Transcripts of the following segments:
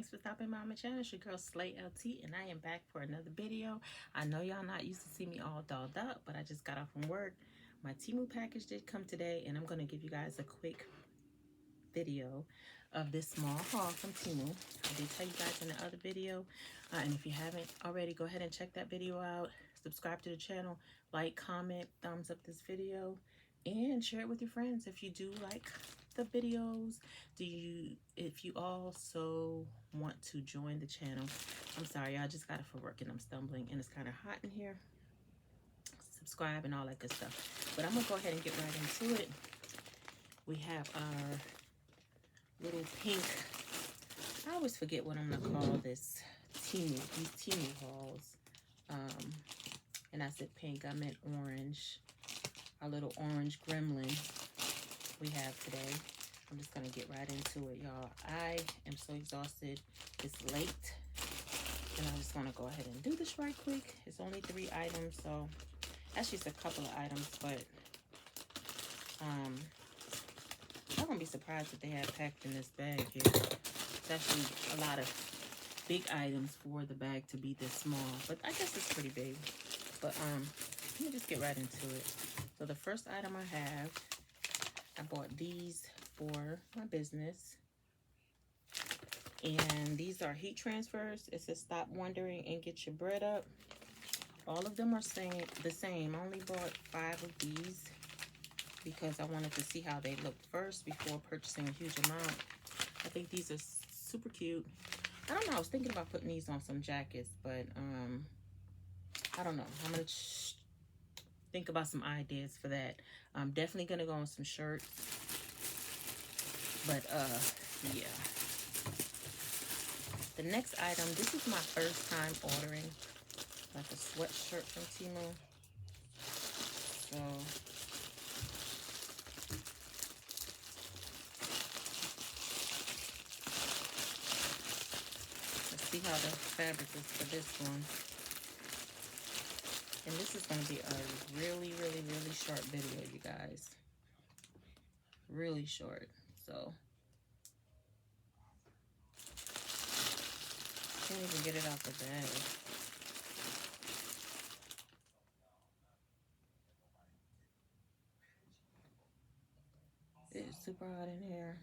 Thanks for stopping by my channel. It's your girl Slay LT, and I am back for another video. I know y'all not used to see me all dolled up, but I just got off from work. My Temu package did come today, and I'm going to give you guys a quick video of this small haul from Temu. I did tell you guys in the other video, and if you haven't already, go ahead and check that video out. Subscribe to the channel, like, comment, thumbs up this video, and share it with your friends if you do like the videos. If you also want to join the channel, I'm sorry, I just got it for work and I'm stumbling and it's kind of hot in here. Subscribe and all that good stuff. But I'm gonna go ahead and get right into it. We have our little pink, I always forget what I'm gonna call this, these Temu hauls. And I said pink, I meant orange. Our little orange gremlin we have today. I'm just gonna get right into it, y'all. I am so exhausted. It's late, and I just want to go ahead and do this right quick. It's only 3 items, so actually it's a couple of items, but I won't be surprised if they have packed in this bag here. It's actually a lot of big items for the bag to be this small, but I guess it's pretty big. But let me just get right into it. So the first item I have, I bought these for my business, and these are heat transfers. It says stop wondering and get your bread up. All of them are the same. I only bought 5 of these because I wanted to see how they looked first before purchasing a huge amount. I think these are super cute. I don't know, I was thinking about putting these on some jackets, but I don't know. I'm gonna think about some ideas for that. I'm definitely gonna go on some shirts, but yeah. The next item, this is my first time ordering like a sweatshirt from Temu. So let's see how the fabric is for this one. And this is going to be a really, really, really short video, you guys. Really short. So can't even get it out the bag. It's super hot in here.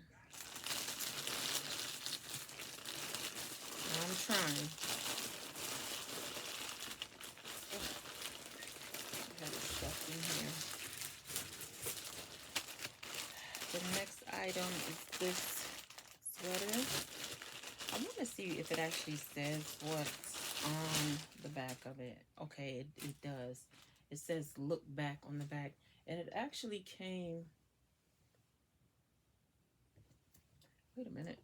I'm trying. In here. The next item is this sweater. I want to see if it actually says what's on the back of it. Okay, it does. It says look back on the back, and it actually came, wait a minute,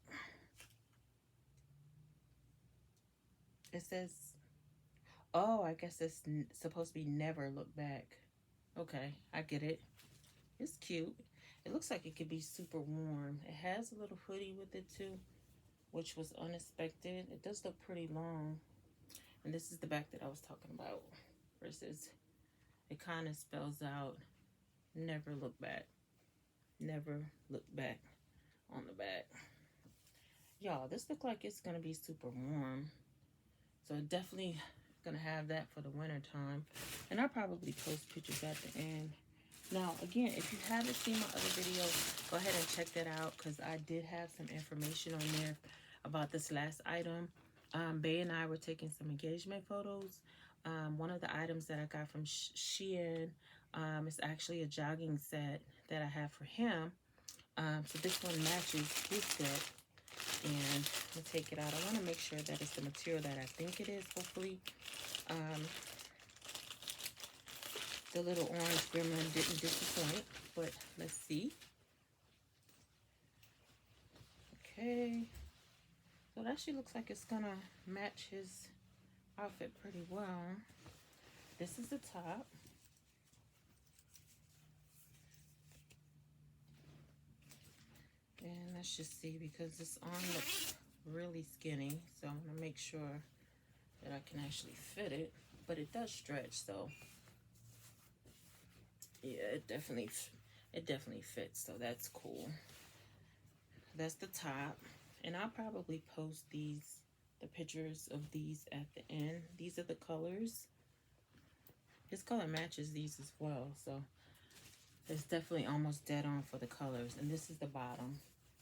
it says, oh, I guess it's supposed to be never look back. Okay, I get it. It's cute. It looks like it could be super warm. It has a little hoodie with it too, which was unexpected. It does look pretty long. And this is the back that I was talking about. Versus, it kind of spells out, never look back. Never look back on the back. Y'all, this looks like it's going to be super warm. So definitely gonna have that for the winter time, and I'll probably post pictures at the end. Now again, if you haven't seen my other videos, go ahead and check that out, because I did have some information on there about this last item. Bae and I were taking some engagement photos. One of the items that I got from Shein is actually a jogging set that I have for him. So this one matches his set. And I'm gonna take it out. I want to make sure that it's the material that I think it is, hopefully. The little orange gremlin didn't disappoint, but let's see. Okay, so it actually looks like it's gonna match his outfit pretty well. This is the top. And let's just see, because this arm looks really skinny, so I'm gonna make sure that I can actually fit it, but it does stretch, so yeah, it definitely fits, so that's cool. That's the top, And I'll probably post the pictures of these at the end. These are the colors. This color matches these as well, so it's definitely almost dead on for the colors. And this is the bottom,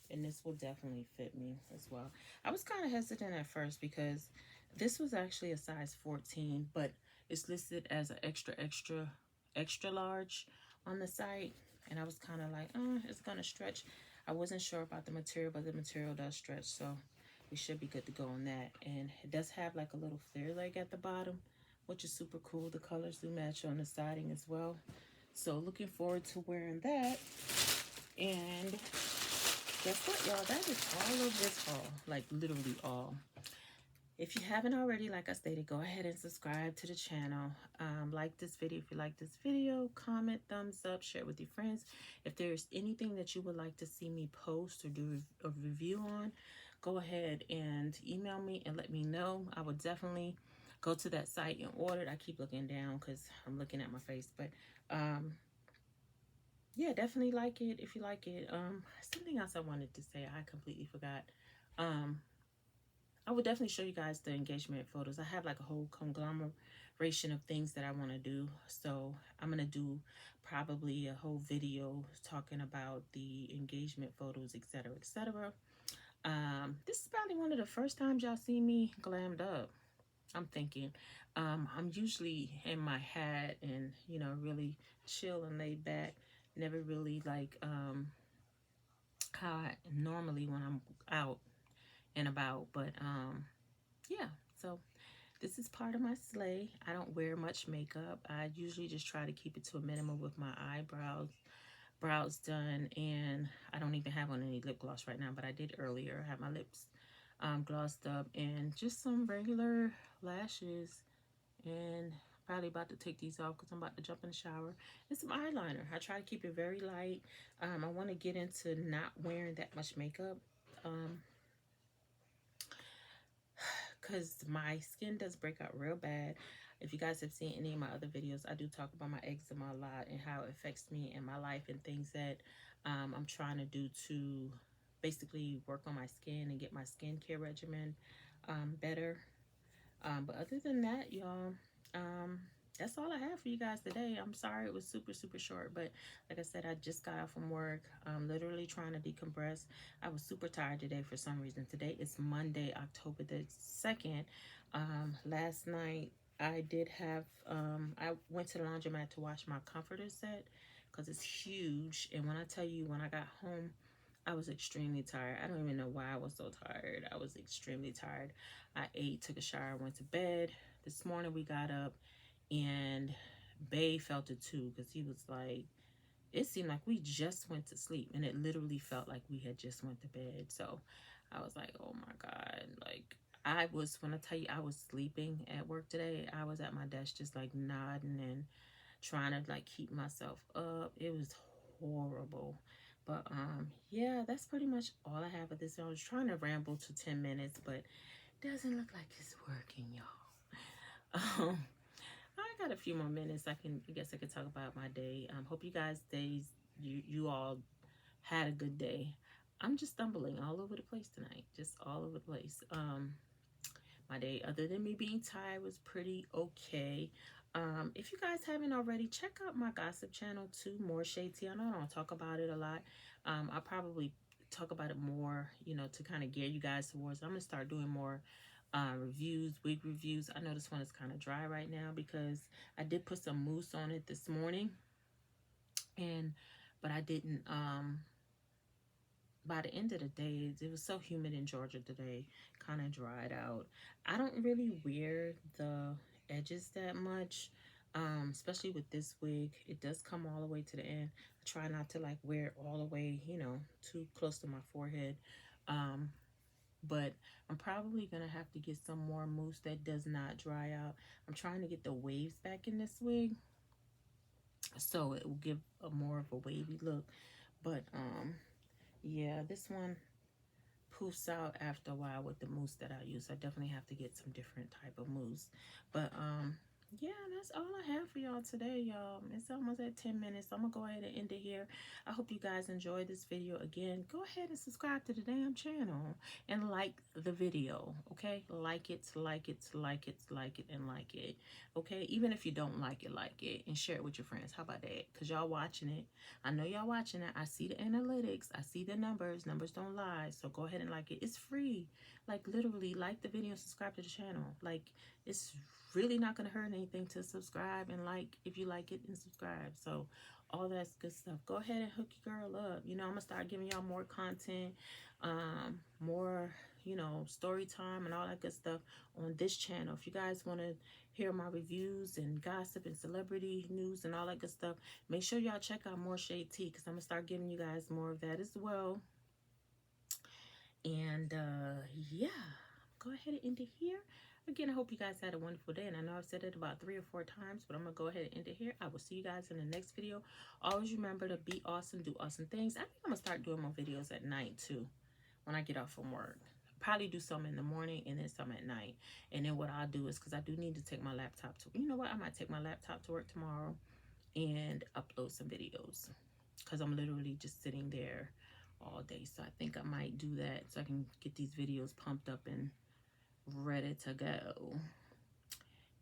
and this will definitely fit me as well. I was kind of hesitant at first because this was actually a size 14, but it's listed as an extra large on the site, and I was kind of like, it's gonna stretch. I wasn't sure about the material, but the material does stretch, so we should be good to go on that. And it does have like a little flare leg at the bottom, which is super cool. The colors do match on the siding as well, so looking forward to wearing that. And guess what, y'all? That is all of this haul, like literally all. If you haven't already, like I stated, go ahead and subscribe to the channel. Like this video if you like this video. Comment, thumbs up, share it with your friends. If there's anything that you would like to see me post or do a review on, go ahead and email me and let me know. I would definitely go to that site and order it. I keep looking down because I'm looking at my face. But yeah, definitely like it if you like it. Something else I wanted to say, I completely forgot. I would definitely show you guys the engagement photos. I have like a whole conglomeration of things that I want to do. So I'm going to do probably a whole video talking about the engagement photos, etc., etc. This is probably one of the first times y'all see me glammed up. I'm thinking. I'm usually in my hat and, you know, really chill and laid back. Never really like how I normally when I'm out and about. But yeah, so this is part of my sleigh. I don't wear much makeup. I usually just try to keep it to a minimum with my brows done, and I don't even have on any lip gloss right now, but I did earlier. I had my lips glossed up and just some regular lashes, and probably about to take these off because I'm about to jump in the shower, and some eyeliner. I try to keep it very light. I want to get into not wearing that much makeup because my skin does break out real bad. If you guys have seen any of my other videos, I do talk about my eczema a lot and how it affects me in my life and things that I'm trying to do to basically work on my skin and get my skincare regimen better. But other than that, y'all, that's all I have for you guys today. I'm sorry it was super short, but like I said, I just got off from work. I'm literally trying to decompress. I was super tired today for some reason. Today is Monday, October the 2nd. Last night I did have, I went to the laundromat to wash my comforter set because it's huge. And when I tell you, when I got home, I was extremely tired. I don't even know why I was so tired. I was extremely tired. I ate, took a shower, went to bed. This morning we got up and Bay felt it too because he was like, it seemed like we just went to sleep, and it literally felt like we had just went to bed. So I was like, oh my God. Like I was, when I tell you I was sleeping at work today, I was at my desk just like nodding and trying to like keep myself up. It was horrible. But yeah, that's pretty much all I have for this. I was trying to ramble to 10 minutes, but it doesn't look like it's working, y'all. I got a few more minutes. I guess I could talk about my day. Hope you guys you all had a good day. I'm just stumbling all over the place tonight, just all over the place. My day, other than me being tired, was pretty okay. If you guys haven't already, check out my gossip channel too, More Shade Tea. I know I don't talk about it a lot. I'll probably talk about it more, you know, to kind of gear you guys towards. I'm gonna start doing more reviews, wig reviews. I know this one is kind of dry right now because I did put some mousse on it this morning, but I didn't by the end of the day, it was so humid in Georgia today, kind of dried out. I don't really wear the edges that much, especially with this wig. It does come all the way to the end. I try not to like wear it all the way, you know, too close to my forehead. But I'm probably gonna have to get some more mousse that does not dry out. I'm trying to get the waves back in this wig, so it will give a more of a wavy look. But yeah, this one poofs out after a while with the mousse that I use. I definitely have to get some different type of mousse. But yeah, that's all I have for y'all today, y'all. It's almost at 10 minutes. I'm gonna go ahead and end it here. I hope you guys enjoyed this video. Again, go ahead and subscribe to the damn channel and like the video, okay? Like it, like it, like it, like it, and like it, okay? Even if you don't like it, and share it with your friends. How about that? Because y'all watching it. I know y'all watching it. I see the analytics. I see the numbers. Numbers don't lie. So go ahead and like it. It's free. Like, literally, like the video, subscribe to the channel. Like, it's really not going to hurt anything to subscribe and like if you like it and subscribe. So all that's good stuff. Go ahead and hook your girl up. You know, I'm gonna start giving y'all more content, more, you know, story time and all that good stuff on this channel. If you guys want to hear my reviews and gossip and celebrity news and all that good stuff, make sure y'all check out more Shade Tea, because I'm gonna start giving you guys more of that as well. And yeah, go ahead and end it here. Again, I hope you guys had a wonderful day. And I know I've said it about 3 or 4 times, but I'm going to go ahead and end it here. I will see you guys in the next video. Always remember to be awesome, do awesome things. I think I'm going to start doing more videos at night too when I get off from work. Probably do some in the morning and then some at night. And then what I'll do is, because I do need to take my laptop to, you know what, I might take my laptop to work tomorrow and upload some videos, because I'm literally just sitting there all day. So I think I might do that so I can get these videos pumped up and ready to go.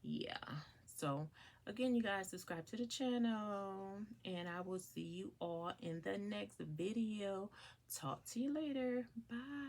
Yeah. So again, you guys, subscribe to the channel and I will see you all in the next video. Talk to you later. Bye.